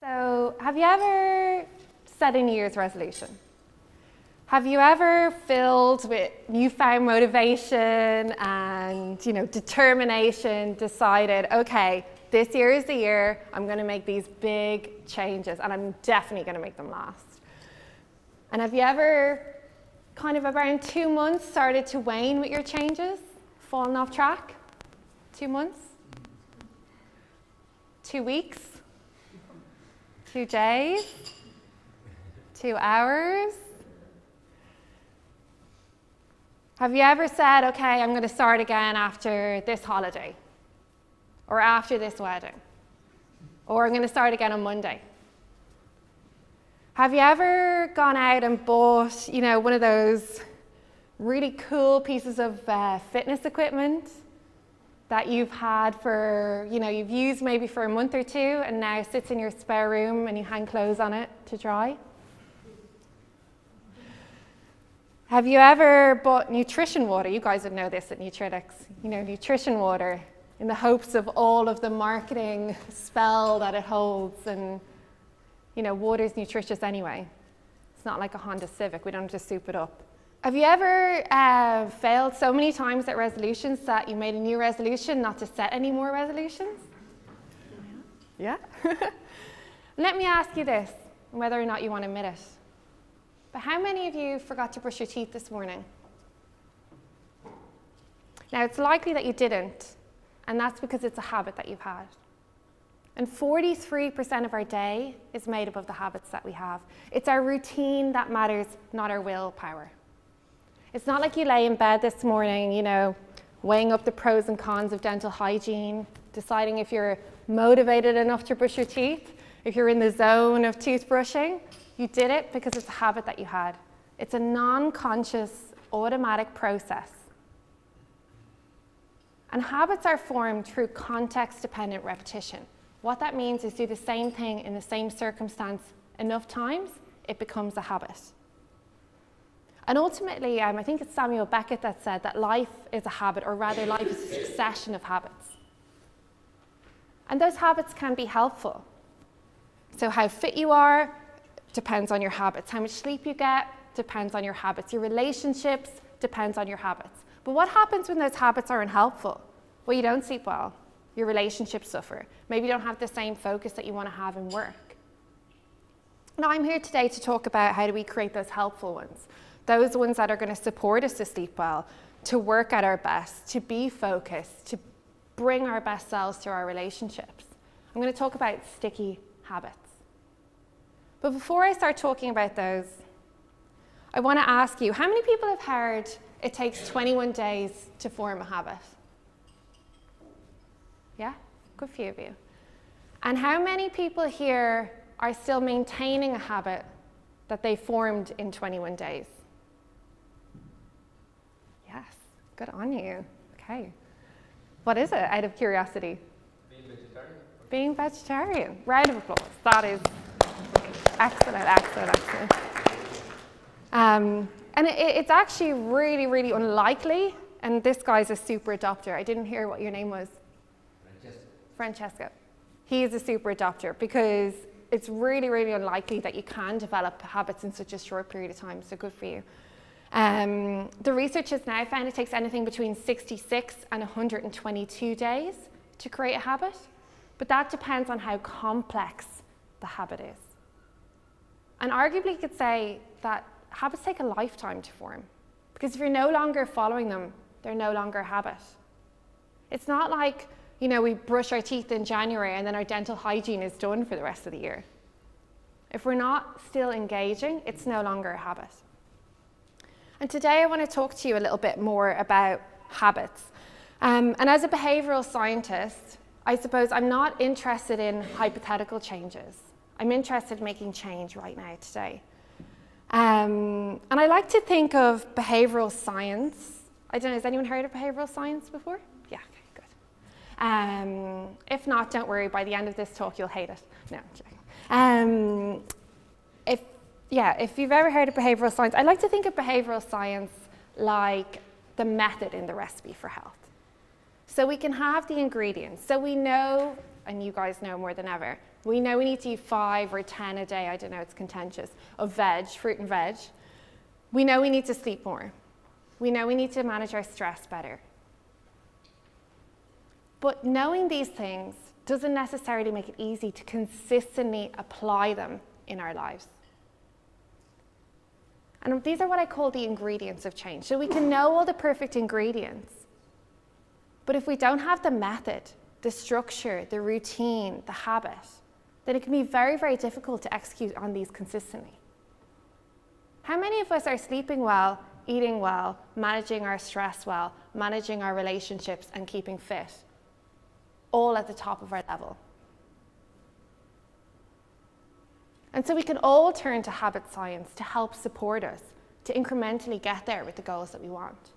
So, have you ever set a New Year's resolution? Have you ever filled with newfound motivation and, determination, decided, okay, this year is the year I'm going to make these big changes and I'm definitely going to make them last? And have you ever, kind of around 2 months, started to wane with your changes, fallen off track? 2 months? 2 weeks? 2 days? 2 hours? Have you ever said, okay, I'm going to start again after this holiday, or after this wedding, or I'm going to start again on Monday? Have you ever gone out and bought, one of those really cool pieces of fitness equipment that you've had for, you've used maybe for a month or two and now sits in your spare room and you hang clothes on it to dry? Have you ever bought nutrition water? You guys would know this at Nutritics. Nutrition water in the hopes of all of the marketing spell that it holds. And, water's nutritious anyway. It's not like a Honda Civic. We don't have to soup it up. Have you ever failed so many times at resolutions that you made a new resolution not to set any more resolutions? Yeah? Let me ask you this, whether or not you want to admit it. But how many of you forgot to brush your teeth this morning? Now, it's likely that you didn't, and that's because it's a habit that you've had. And 43% of our day is made up of the habits that we have. It's our routine that matters, not our willpower. It's not like you lay in bed this morning, weighing up the pros and cons of dental hygiene, deciding if you're motivated enough to brush your teeth, if you're in the zone of toothbrushing. You did it because it's a habit that you had. It's a non-conscious, automatic process. And habits are formed through context-dependent repetition. What that means is do the same thing in the same circumstance enough times, it becomes a habit. And ultimately, I think it's Samuel Beckett that said that life is a habit, or rather life is a succession of habits. And those habits can be helpful. So how fit you are depends on your habits. How much sleep you get depends on your habits. Your relationships depends on your habits. But what happens when those habits are unhelpful? Well, you don't sleep well. Your relationships suffer. Maybe you don't have the same focus that you want to have in work. Now, I'm here today to talk about how do we create those helpful ones. Those ones that are going to support us to sleep well, to work at our best, to be focused, to bring our best selves to our relationships. I'm going to talk about sticky habits. But before I start talking about those, I want to ask you, how many people have heard it takes 21 days to form a habit? Yeah, good few of you. And how many people here are still maintaining a habit that they formed in 21 days? Yes, good on you. Okay. What is it, out of curiosity? Being vegetarian. Being vegetarian. Round of applause. That is excellent. And it's actually really, really unlikely, and this guy's a super adopter. I didn't hear what your name was. Francesco. He is a super adopter because it's really, really unlikely that you can develop habits in such a short period of time, so good for you. The research has now found it takes anything between 66 and 122 days to create a habit, but that depends on how complex the habit is. And arguably you could say that habits take a lifetime to form, because if you're no longer following them, they're no longer a habit. It's not like, we brush our teeth in January and then our dental hygiene is done for the rest of the year. If we're not still engaging, it's no longer a habit. And today I want to talk to you a little bit more about habits. And as a behavioral scientist, I suppose I'm not interested in hypothetical changes. I'm interested in making change right now, today. And I like to think of behavioral science. I don't know, has anyone heard of behavioral science before? Yeah, okay, good. If not, don't worry, by the end of this talk, you'll hate it. No, I'm joking. If you've ever heard of behavioral science, I like to think of behavioral science like the method in the recipe for health. So we can have the ingredients. So we know and you guys know more than ever. We know we need to eat 5 or 10 a day, I don't know, it's contentious, of veg, fruit and veg. We know we need to sleep more. We know we need to manage our stress better. But knowing these things doesn't necessarily make it easy to consistently apply them in our lives. And these are what I call the ingredients of change. So we can know all the perfect ingredients, but if we don't have the method, the structure, the routine, the habit, then it can be very, very difficult to execute on these consistently. How many of us are sleeping well, eating well, managing our stress well, managing our relationships and keeping fit, all at the top of our level? And so we can all turn to habit science to help support us to incrementally get there with the goals that we want.